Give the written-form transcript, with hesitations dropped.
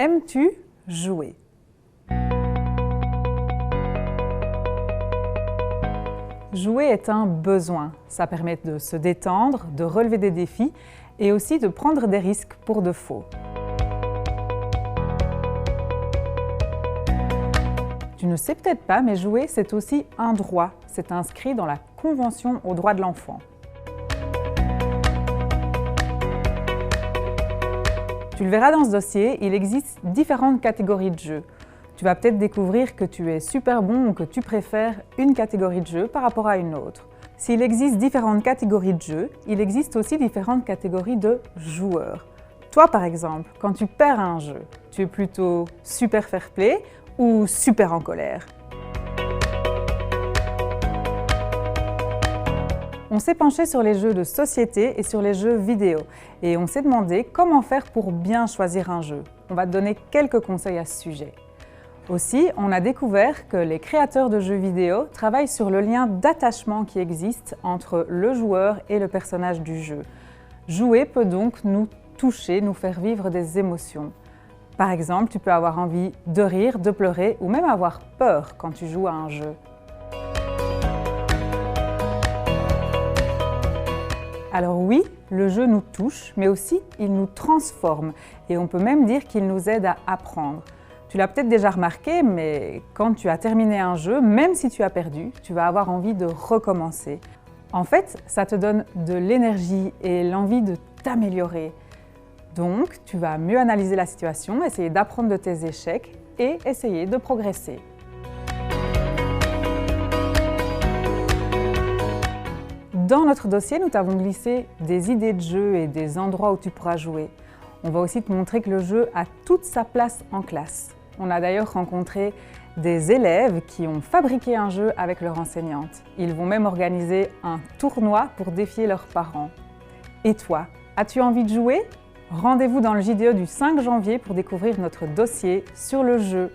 Aimes-tu jouer? Jouer est un besoin. Ça permet de se détendre, de relever des défis et aussi de prendre des risques pour de faux. Tu ne sais peut-être pas, mais jouer, c'est aussi un droit. C'est inscrit dans la Convention aux droits de l'enfant. Tu le verras dans ce dossier, il existe différentes catégories de jeux. Tu vas peut-être découvrir que tu es super bon ou que tu préfères une catégorie de jeu par rapport à une autre. S'il existe différentes catégories de jeux, il existe aussi différentes catégories de joueurs. Toi, par exemple, quand tu perds un jeu, tu es plutôt super fair-play ou super en colère? On s'est penché sur les jeux de société et sur les jeux vidéo et on s'est demandé comment faire pour bien choisir un jeu. On va te donner quelques conseils à ce sujet. Aussi, on a découvert que les créateurs de jeux vidéo travaillent sur le lien d'attachement qui existe entre le joueur et le personnage du jeu. Jouer peut donc nous toucher, nous faire vivre des émotions. Par exemple, tu peux avoir envie de rire, de pleurer ou même avoir peur quand tu joues à un jeu. Alors oui, le jeu nous touche, mais aussi il nous transforme et on peut même dire qu'il nous aide à apprendre. Tu l'as peut-être déjà remarqué, mais quand tu as terminé un jeu, même si tu as perdu, tu vas avoir envie de recommencer. En fait, ça te donne de l'énergie et l'envie de t'améliorer. Donc, tu vas mieux analyser la situation, essayer d'apprendre de tes échecs et essayer de progresser. Dans notre dossier, nous t'avons glissé des idées de jeu et des endroits où tu pourras jouer. On va aussi te montrer que le jeu a toute sa place en classe. On a d'ailleurs rencontré des élèves qui ont fabriqué un jeu avec leur enseignante. Ils vont même organiser un tournoi pour défier leurs parents. Et toi, as-tu envie de jouer? Rendez-vous dans le JDE du 5 janvier pour découvrir notre dossier sur le jeu.